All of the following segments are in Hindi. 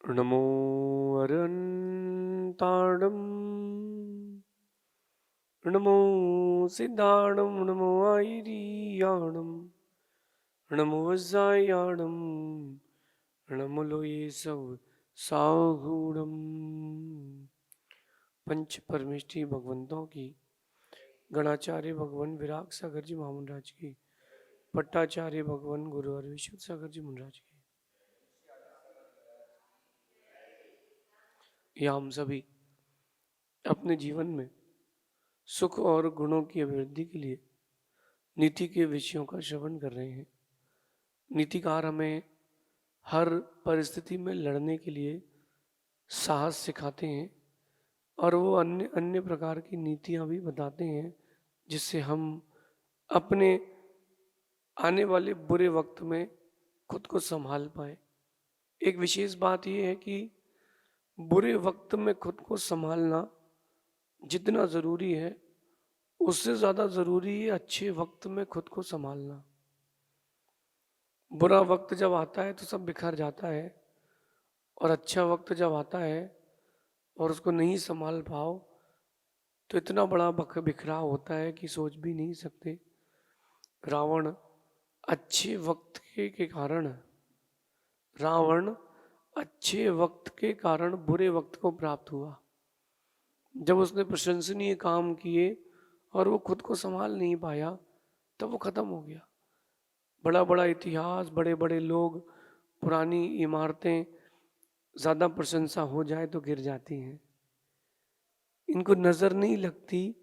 नमो अरन्ताणं नमो सिद्धाणं नमो आयर्याणं नमो वज्रायाणं नमो लोये सव साहूणम। पंच परमेष्टि भगवंतों की, गणाचार्य भगवान विराग सागर जी महामंडराज की, पट्टाचार्य भगवान गुरु और विशुद्ध सागर जी महाराज की, या हम सभी अपने जीवन में सुख और गुणों की अभिवृद्धि के लिए नीति के विषयों का श्रवण कर रहे हैं। नीतिकार हमें हर परिस्थिति में लड़ने के लिए साहस सिखाते हैं और वो अन्य अन्य प्रकार की नीतियां भी बताते हैं जिससे हम अपने आने वाले बुरे वक्त में खुद को संभाल पाए। एक विशेष बात यह है कि बुरे वक्त में खुद को संभालना जितना ज़रूरी है उससे ज़्यादा ज़रूरी है अच्छे वक्त में खुद को संभालना। बुरा वक्त जब आता है तो सब बिखर जाता है, और अच्छा वक्त जब आता है और उसको नहीं संभाल पाओ तो इतना बड़ा बिखराव होता है कि सोच भी नहीं सकते। रावण अच्छे वक्त के कारण रावण अच्छे वक्त के कारण बुरे वक्त को प्राप्त हुआ। जब उसने प्रशंसनीय काम किए और वो खुद को संभाल नहीं पाया तब वो खत्म हो गया। बड़ा बड़ा इतिहास, बड़े बड़े लोग, पुरानी इमारतें ज़्यादा प्रशंसा हो जाए तो गिर जाती हैं। इनको नज़र नहीं लगती,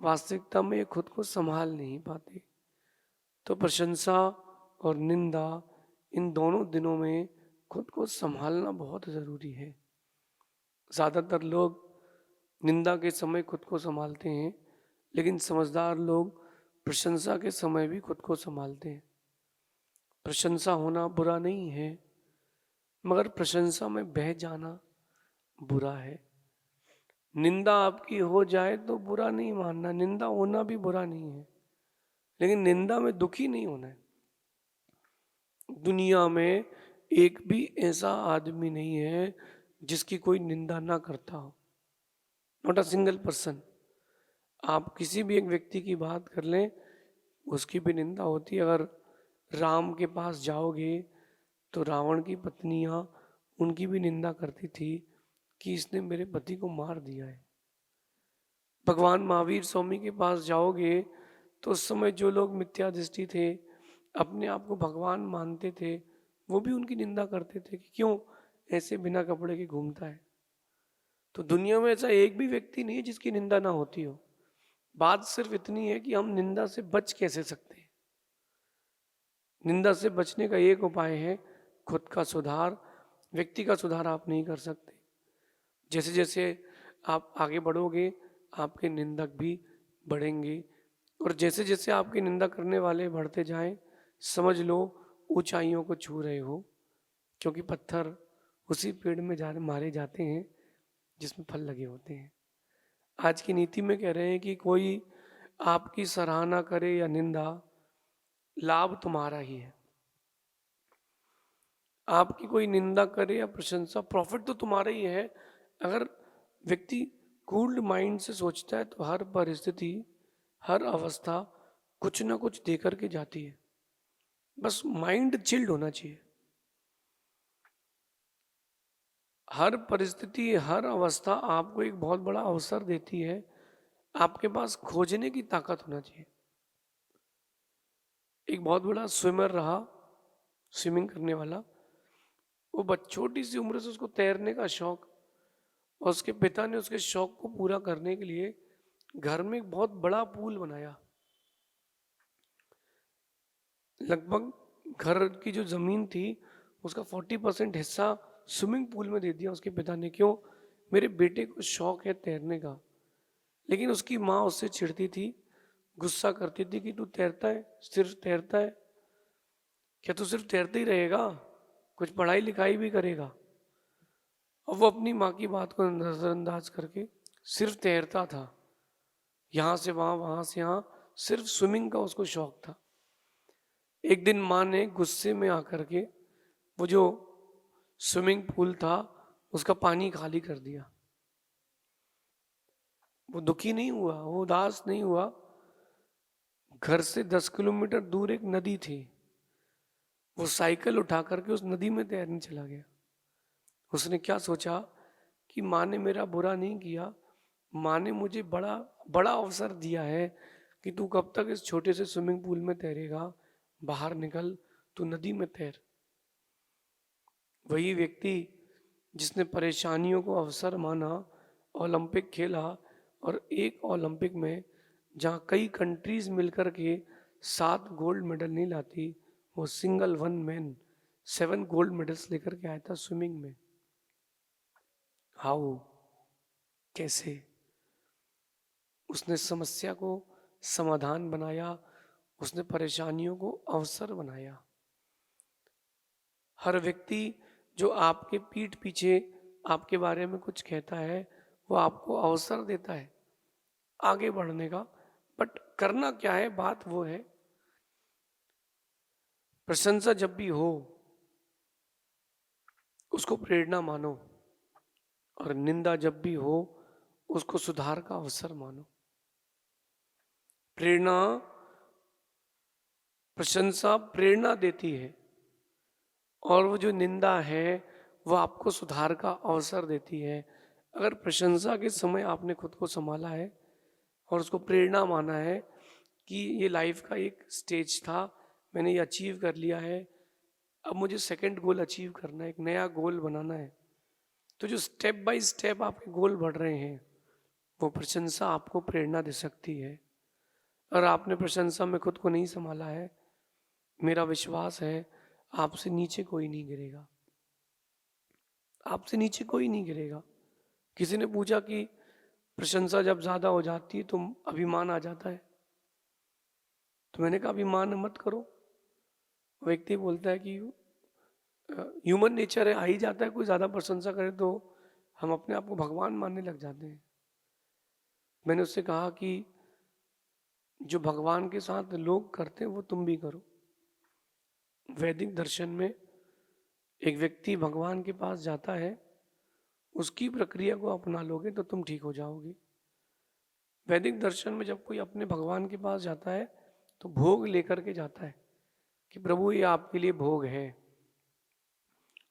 वास्तविकता में ये खुद को संभाल नहीं पाते। तो प्रशंसा और निंदा, इन दोनों दिनों में खुद को संभालना बहुत ज़रूरी है। ज़्यादातर लोग निंदा के समय खुद को संभालते हैं, लेकिन समझदार लोग प्रशंसा के समय भी खुद को संभालते हैं। प्रशंसा होना बुरा नहीं है, मगर प्रशंसा में बह जाना बुरा है। निंदा आपकी हो जाए तो बुरा नहीं मानना, निंदा होना भी बुरा नहीं है, लेकिन निंदा में दुखी नहीं होना है। दुनिया में एक भी ऐसा आदमी नहीं है जिसकी कोई निंदा ना करता हो। Not a single person. आप किसी भी एक व्यक्ति की बात कर लें, उसकी भी निंदा होती है। अगर राम के पास जाओगे तो रावण की पत्नियां उनकी भी निंदा करती थी कि इसने मेरे पति को मार दिया है। भगवान महावीर स्वामी के पास जाओगे तो उस समय जो लोग मिथ्या दृष्टि थे, अपने आप को भगवान मानते थे, वो भी उनकी निंदा करते थे कि क्यों ऐसे बिना कपड़े के घूमता है। तो दुनिया में ऐसा एक भी व्यक्ति नहीं है जिसकी निंदा ना होती हो। बात सिर्फ इतनी है कि हम निंदा से बच कैसे सकते हैं। निंदा से बचने का एक उपाय है खुद का सुधार। व्यक्ति का सुधार आप नहीं कर सकते। जैसे जैसे आप आगे बढ़ोगे आपके निंदक भी बढ़ेंगे, और जैसे जैसे आपकी निंदा करने वाले बढ़ते जाएं, समझ लो ऊंचाइयों को छू रहे हो, क्योंकि पत्थर उसी पेड़ में मारे जाते हैं जिसमें फल लगे होते हैं। आज की नीति में कह रहे हैं कि कोई आपकी सराहना करे या निंदा, लाभ तुम्हारा ही है। आपकी कोई निंदा करे या प्रशंसा, प्रॉफिट तो तुम्हारा ही है। अगर व्यक्ति कूल्ड माइंड से सोचता है तो हर परिस्थिति, हर अवस्था कुछ ना कुछ दे करके जाती है। बस माइंड चिल्ड होना चाहिए। हर परिस्थिति, हर अवस्था आपको एक बहुत बड़ा अवसर देती है। आपके पास खोजने की ताकत होना चाहिए। एक बहुत बड़ा स्विमर रहा, स्विमिंग करने वाला, वो छोटी सी उम्र से उसको तैरने का शौक, और उसके पिता ने उसके शौक को पूरा करने के लिए घर में एक बहुत बड़ा पूल बनाया। लगभग घर की जो जमीन थी उसका 40% हिस्सा स्विमिंग पूल में दे दिया उसके पिता ने। क्यों? मेरे बेटे को शौक है तैरने का। लेकिन उसकी माँ उससे चिढ़ती थी, गुस्सा करती थी कि तू तैरता है, सिर्फ तैरता है क्या? तू सिर्फ तैरते ही रहेगा? कुछ पढ़ाई लिखाई भी करेगा? और वो अपनी माँ की बात को नजरअंदाज करके सिर्फ तैरता था, यहाँ से वहाँ, वहाँ से यहाँ, सिर्फ स्विमिंग का उसको शौक था। एक दिन माँ ने गुस्से में आकर के वो जो स्विमिंग पूल था उसका पानी खाली कर दिया। वो दुखी नहीं हुआ, वो उदास नहीं हुआ। घर से 10 किलोमीटर दूर एक नदी थी, वो साइकिल उठा करके उस नदी में तैरने चला गया। उसने क्या सोचा कि माँ ने मेरा बुरा नहीं किया, माँ ने मुझे बड़ा बड़ा अवसर दिया है कि तू कब तक इस छोटे से स्विमिंग पूल में तैरेगा, बाहर निकल, तू नदी में तैर। वही व्यक्ति जिसने परेशानियों को अवसर माना, ओलंपिक खेला, और एक ओलंपिक में जहाँ कई कंट्रीज मिलकर के 7 गोल्ड मेडल नहीं लाती, वो single one man 7 gold medals लेकर के आया था स्विमिंग में। हाउ, कैसे? उसने समस्या को समाधान बनाया, उसने परेशानियों को अवसर बनाया। हर व्यक्ति जो आपके पीठ पीछे आपके बारे में कुछ कहता है, वो आपको अवसर देता है आगे बढ़ने का। बट करना क्या है, बात वो है, प्रशंसा जब भी हो उसको प्रेरणा मानो, और निंदा जब भी हो उसको सुधार का अवसर मानो। प्रेरणा, प्रशंसा प्रेरणा देती है, और वो जो निंदा है वो आपको सुधार का अवसर देती है। अगर प्रशंसा के समय आपने खुद को संभाला है और उसको प्रेरणा माना है कि ये लाइफ का एक स्टेज था, मैंने ये अचीव कर लिया है, अब मुझे सेकंड गोल अचीव करना है, एक नया गोल बनाना है, तो जो स्टेप बाय स्टेप आपके गोल बढ़ रहे हैं, वो प्रशंसा आपको प्रेरणा दे सकती है। और आपने प्रशंसा में खुद को नहीं संभाला है, मेरा विश्वास है आपसे नीचे कोई नहीं गिरेगा, आपसे नीचे कोई नहीं गिरेगा। किसी ने पूछा कि प्रशंसा जब ज्यादा हो जाती है तो अभिमान आ जाता है, तो मैंने कहा अभिमान मत करो। व्यक्ति बोलता है कि ह्यूमन नेचर है, आ ही जाता है, कोई ज्यादा प्रशंसा करे तो हम अपने आप को भगवान मानने लग जाते हैं। मैंने उससे कहा कि जो भगवान के साथ लोग करते हैं वो तुम भी करो। वैदिक दर्शन में एक व्यक्ति भगवान के पास जाता है, उसकी प्रक्रिया को अपना लोगे तो तुम ठीक हो जाओगे। वैदिक दर्शन में जब कोई अपने भगवान के पास जाता है तो भोग लेकर के जाता है कि प्रभु ये आपके लिए भोग है,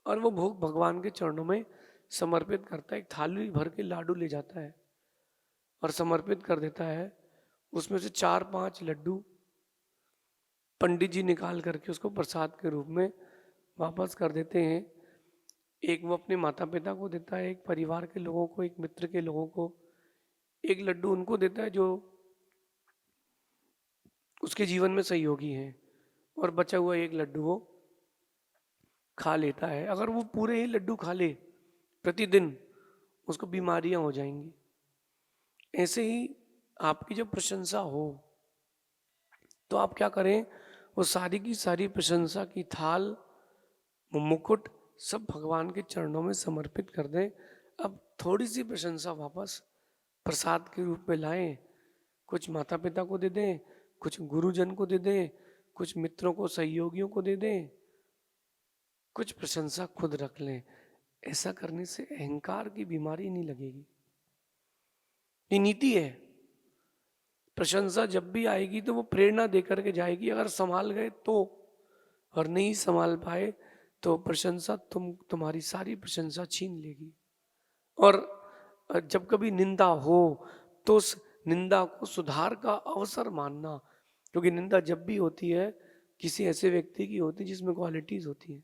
और वो भोग भगवान के चरणों में समर्पित करता है। एक थाली भर के लाडू ले जाता है और समर्पित कर देता है। उसमें से 4-5 लड्डू पंडित जी निकाल करके उसको प्रसाद के रूप में वापस कर देते हैं। एक वो अपने माता पिता को देता है, एक परिवार के लोगों को, एक मित्र के लोगों को, एक लड्डू उनको देता है जो उसके जीवन में सहयोगी हैं, और बचा हुआ एक लड्डू वो खा लेता है। अगर वो पूरे ही लड्डू खा ले प्रतिदिन, उसको बीमारियां हो जाएंगी। ऐसे ही आपकी जब प्रशंसा हो तो आप क्या करें, वो सारी की सारी प्रशंसा की थाल, वो मुकुट सब भगवान के चरणों में समर्पित कर दें। अब थोड़ी सी प्रशंसा वापस प्रसाद के रूप में लाएं, कुछ माता पिता को दे दें, कुछ गुरुजन को दे दें, कुछ मित्रों को, सहयोगियों को दे दें, कुछ प्रशंसा खुद रख लें। ऐसा करने से अहंकार की बीमारी नहीं लगेगी। ये नीति है। प्रशंसा जब भी आएगी तो वो प्रेरणा देकर के जाएगी, अगर संभाल गए तो, और नहीं संभाल पाए तो प्रशंसा तुम्हारी सारी प्रशंसा छीन लेगी। और जब कभी निंदा हो तो उस निंदा को सुधार का अवसर मानना, क्योंकि निंदा जब भी होती है किसी ऐसे व्यक्ति की होती है जिसमें क्वालिटीज होती है।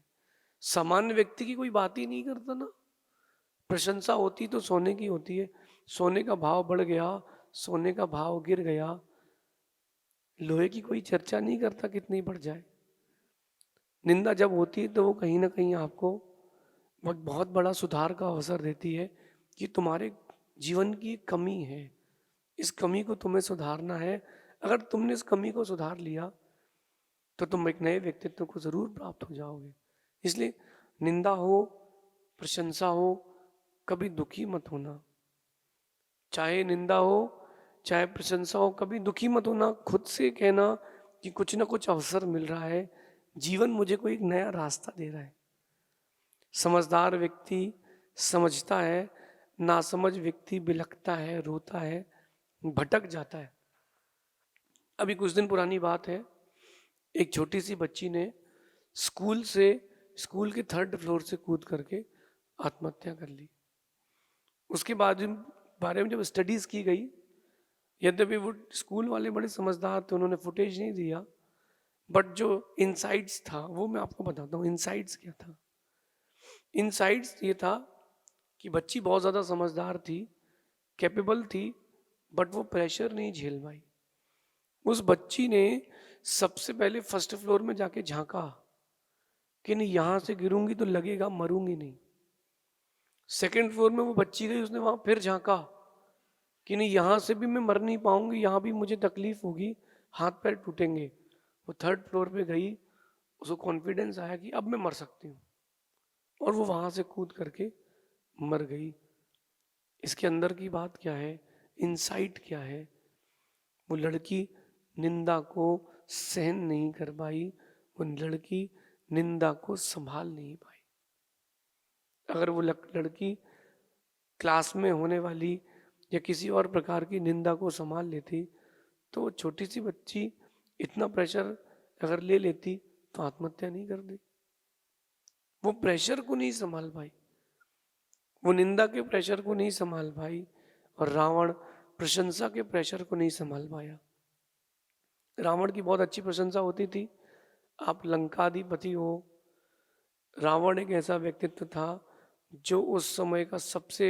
सामान्य व्यक्ति की कोई बात ही नहीं करता ना। प्रशंसा होती तो सोने की होती है, सोने का भाव बढ़ गया, सोने का भाव गिर गया, लोहे की कोई चर्चा नहीं करता कितनी बढ़ जाए। निंदा जब होती है तो वो कहीं ना कहीं आपको बहुत बड़ा सुधार का अवसर देती है कि तुम्हारे जीवन की एक कमी है, इस कमी को तुम्हें सुधारना है। अगर तुमने इस कमी को सुधार लिया तो तुम एक नए व्यक्तित्व को जरूर प्राप्त हो जाओगे। इसलिए निंदा हो, प्रशंसा हो, कभी दुखी मत होना। चाहे निंदा हो चाहे प्रशंसा हो, कभी दुखी मत होना। खुद से कहना कि कुछ ना कुछ अवसर मिल रहा है, जीवन मुझे कोई एक नया रास्ता दे रहा है। समझदार व्यक्ति समझता है, नासमझ व्यक्ति बिलखता है, रोता है, भटक जाता है। अभी कुछ दिन पुरानी बात है, एक छोटी सी बच्ची ने स्कूल के 3rd फ्लोर से कूद करके आत्महत्या कर ली। उसके बाद बारे में जब स्टडीज की गई, यद्यपि वो स्कूल वाले बड़े समझदार थे, उन्होंने फुटेज नहीं दिया, बट जो इनसाइट्स था वो मैं आपको बताता हूँ। इनसाइट्स क्या था? इनसाइट्स ये था कि बच्ची बहुत ज़्यादा समझदार थी, कैपेबल थी, बट वो प्रेशर नहीं झेल पाई। उस बच्ची ने सबसे पहले 1st फ्लोर में जाके झांका कि नहीं यहाँ से गिरूंगी तो लगेगा मरूंगी नहीं। 2nd फ्लोर में वो बच्ची गई, उसने वहां फिर झांका कि नहीं यहाँ से भी मैं मर नहीं पाऊंगी, यहाँ भी मुझे तकलीफ होगी, हाथ पैर टूटेंगे। वो 3rd फ्लोर पे गई, उसको कॉन्फिडेंस आया कि अब मैं मर सकती हूँ, और वो वहां से कूद करके मर गई। इसके अंदर की बात क्या है? इनसाइट क्या है? वो लड़की निंदा को सहन नहीं कर पाई, वो लड़की निंदा को संभाल नहीं पाई। अगर वो लड़की क्लास में होने वाली या किसी और प्रकार की निंदा को संभाल लेती, तो वो छोटी सी बच्ची इतना प्रेशर अगर ले लेती तो आत्महत्या नहीं करती। वो प्रेशर को नहीं संभाल पाई, वो निंदा के प्रेशर को नहीं संभाल पाई, और रावण प्रशंसा के प्रेशर को नहीं संभाल पाया। रावण की बहुत अच्छी प्रशंसा होती थी, आप लंकाधिपति हो। रावण एक ऐसा व्यक्तित्व था जो उस समय का सबसे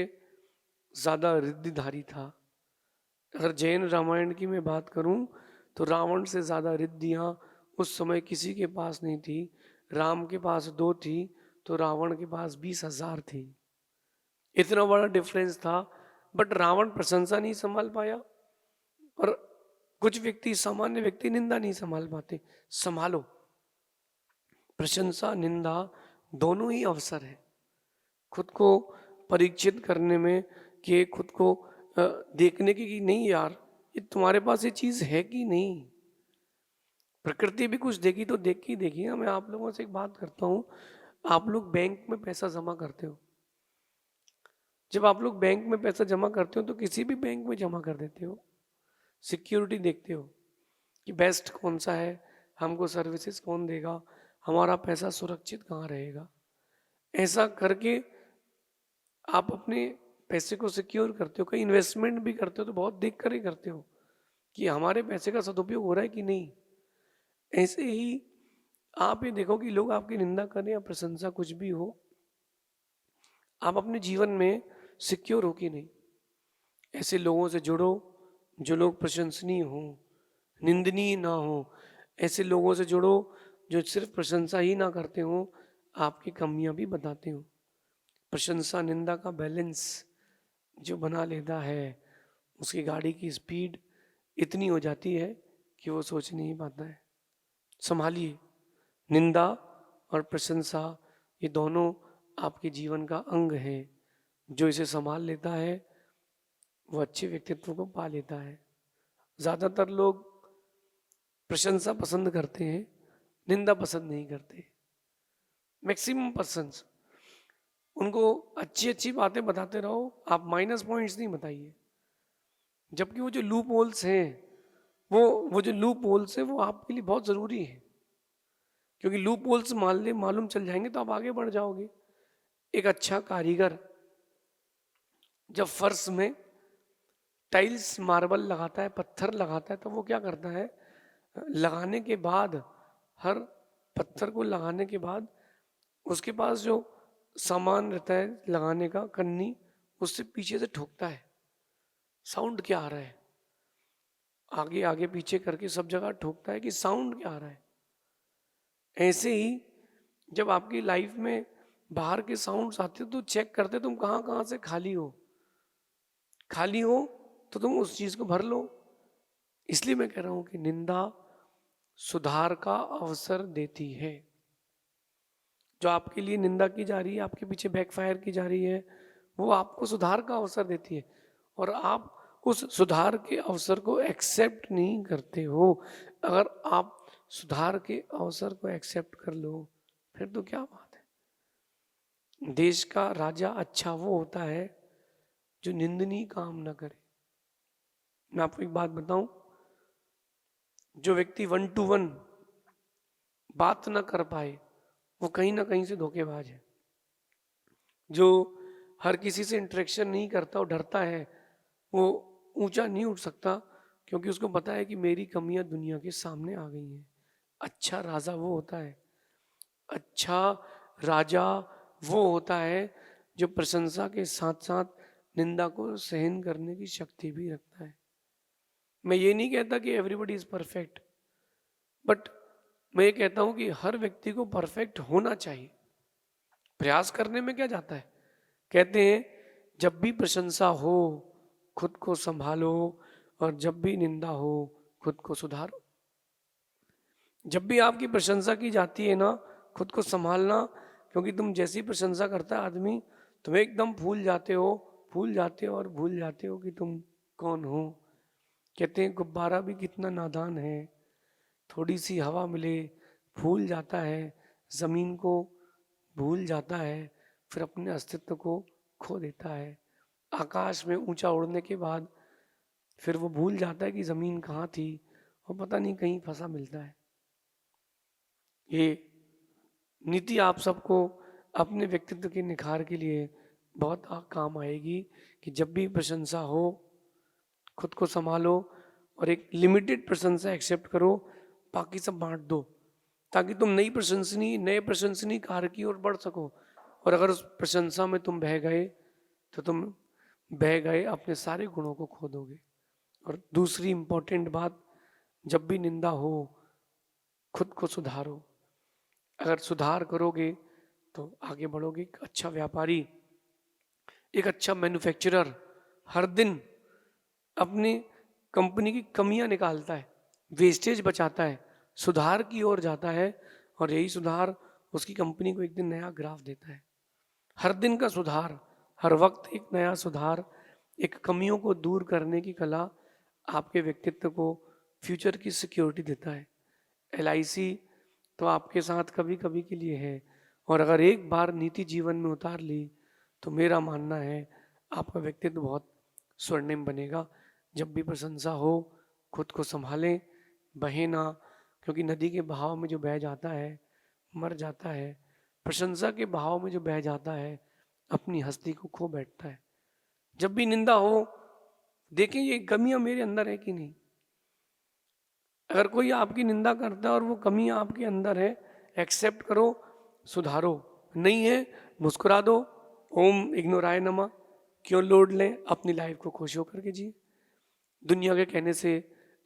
ज्यादा रिद्धिधारी था। अगर जैन रामायण की मैं बात करूं तो रावण से ज्यादा रिद्धियां उस समय किसी के पास नहीं थी। राम के पास 2 थी तो रावण के पास 20,000 थी। इतना बड़ा डिफरेंस था, बट रावण प्रशंसा नहीं संभाल पाया, और कुछ व्यक्ति, सामान्य व्यक्ति, निंदा नहीं संभाल पाते। संभालो, प्रशंसा निंदा दोनों ही अवसर है खुद को परीक्षित करने में, कि खुद को देखने की कि नहीं यार, ये तुम्हारे पास ये चीज है कि नहीं। प्रकृति भी कुछ देगी तो देखी ना। मैं आप लोगों से एक बात करता हूँ, आप लोग बैंक में पैसा जमा करते हो। जब आप लोग बैंक में पैसा जमा करते हो तो किसी भी बैंक में जमा कर देते हो, सिक्योरिटी देखते हो कि बेस्ट कौन सा है, हमको सर्विसेज कौन देगा, हमारा पैसा सुरक्षित कहाँ रहेगा। ऐसा करके आप अपने पैसे को सिक्योर करते हो। कहीं इन्वेस्टमेंट भी करते हो तो बहुत देख कर ही करते हो कि हमारे पैसे का सदुपयोग हो रहा है कि नहीं। ऐसे ही आप ये देखो कि लोग आपकी निंदा करें या प्रशंसा कुछ भी हो, आप अपने जीवन में सिक्योर हो कि नहीं। ऐसे लोगों से जुड़ो जो लोग प्रशंसनीय हो, निंदनीय ना हो। ऐसे लोगों से जुड़ो जो सिर्फ प्रशंसा ही ना करते हो, आपकी कमियां भी बताते हो। प्रशंसा निंदा का बैलेंस जो बना लेता है, उसकी गाड़ी की स्पीड इतनी हो जाती है कि वो सोच नहीं पाता है। संभालिए, निंदा और प्रशंसा ये दोनों आपके जीवन का अंग है। जो इसे संभाल लेता है वो अच्छे व्यक्तित्व को पा लेता है। ज्यादातर लोग प्रशंसा पसंद करते हैं, निंदा पसंद नहीं करते। मैक्सिमम पर्सन्स, उनको अच्छी अच्छी बातें बताते रहो, आप माइनस पॉइंट्स नहीं बताइए। जबकि वो जो लूप होल्स हैं, वो जो लूप होल्स हैं वो आपके लिए बहुत जरूरी है, क्योंकि लूप होल्स मालूम चल जाएंगे तो आप आगे बढ़ जाओगे। एक अच्छा कारीगर जब फर्श में टाइल्स मार्बल लगाता है, पत्थर लगाता है, तो वो क्या करता है, लगाने के बाद, हर पत्थर को लगाने के बाद उसके पास जो सामान रहता है लगाने का, कन्नी, उससे पीछे से ठोकता है। साउंड क्या आ रहा है, आगे आगे पीछे करके सब जगह ठोकता है कि साउंड क्या आ रहा है। ऐसे ही जब आपकी लाइफ में बाहर के साउंड्स आते तो चेक करते तुम कहाँ कहाँ से खाली हो। खाली हो तो तुम उस चीज को भर लो। इसलिए मैं कह रहा हूं कि निंदा सुधार का अवसर देती है। जो आपके लिए निंदा की जा रही है, आपके पीछे बैकफायर की जा रही है, वो आपको सुधार का अवसर देती है, और आप उस सुधार के अवसर को एक्सेप्ट नहीं करते हो। अगर आप सुधार के अवसर को एक्सेप्ट कर लो फिर तो क्या बात है। देश का राजा अच्छा वो होता है जो निंदनीय काम ना करे। मैं आपको एक बात बताऊं, जो व्यक्ति 1 to 1 बात ना कर पाए वो कहीं ना कहीं से धोखेबाज है। जो हर किसी से इंटरेक्शन नहीं करता, वो डरता है, वो ऊंचा नहीं उठ सकता, क्योंकि उसको पता है कि मेरी कमियां दुनिया के सामने आ गई हैं। अच्छा राजा वो होता है, अच्छा राजा वो होता है जो प्रशंसा के साथ साथ निंदा को सहन करने की शक्ति भी रखता है। मैं ये नहीं कहता कि एवरीबॉडी इज परफेक्ट, बट मैं ये कहता हूं कि हर व्यक्ति को परफेक्ट होना चाहिए। प्रयास करने में क्या जाता है। कहते हैं जब भी प्रशंसा हो खुद को संभालो, और जब भी निंदा हो खुद को सुधारो। जब भी आपकी प्रशंसा की जाती है ना, खुद को संभालना, क्योंकि तुम जैसी प्रशंसा करता है आदमी, तुम एकदम भूल जाते हो, भूल जाते हो और भूल जाते हो कि तुम कौन हो। कहते हैं गुब्बारा भी कितना नादान है, थोड़ी सी हवा मिले भूल जाता है, जमीन को भूल जाता है, फिर अपने अस्तित्व को खो देता है। आकाश में ऊंचा उड़ने के बाद फिर वो भूल जाता है कि जमीन कहाँ थी, और पता नहीं कहीं फंसा मिलता है। ये नीति आप सबको अपने व्यक्तित्व के निखार के लिए बहुत काम आएगी कि जब भी प्रशंसा हो खुद को संभालो, और एक लिमिटेड प्रशंसा एक्सेप्ट करो, बाकी सब बांट दो, ताकि तुम नए प्रशंसनीय कार्य की ओर बढ़ सको। और अगर उस प्रशंसा में तुम बह गए तो तुम बह गए, अपने सारे गुणों को खो दोगे। और दूसरी इंपॉर्टेंट बात, जब भी निंदा हो खुद को सुधारो। अगर सुधार करोगे तो आगे बढ़ोगे। एक अच्छा व्यापारी, एक अच्छा मैन्युफैक्चरर हर दिन अपनी कंपनी की कमियां निकालता है, वेस्टेज बचाता है, सुधार की ओर जाता है, और यही सुधार उसकी कंपनी को एक दिन नया ग्राफ देता है। हर दिन का सुधार, हर वक्त एक नया सुधार, एक कमियों को दूर करने की कला आपके व्यक्तित्व को फ्यूचर की सिक्योरिटी देता है। LIC तो आपके साथ कभी कभी के लिए है, और अगर एक बार नीति जीवन में उतार ली तो मेरा मानना है आपका व्यक्तित्व बहुत स्वर्णिम बनेगा। जब भी प्रशंसा हो खुद को संभालें, बहे ना, क्योंकि नदी के बहाव में जो बह जाता है मर जाता है, प्रशंसा के बहाव में जो बह जाता है अपनी हस्ती को खो बैठता है। जब भी निंदा हो देखें ये कमियां मेरे अंदर है कि नहीं। अगर कोई आपकी निंदा करता है और वो कमियां आपके अंदर है, एक्सेप्ट करो, सुधारो। नहीं है मुस्कुरा दो, ओम इग्नोराय नमः, क्यों लोड लें, अपनी लाइफ को खुश होकर के जिए। दुनिया के कहने से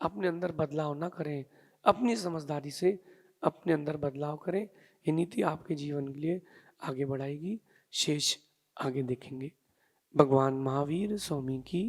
अपने अंदर बदलाव ना करें, अपनी समझदारी से अपने अंदर बदलाव करें। ये नीति आपके जीवन के लिए आगे बढ़ाएगी। शेष आगे देखेंगे। भगवान महावीर स्वामी की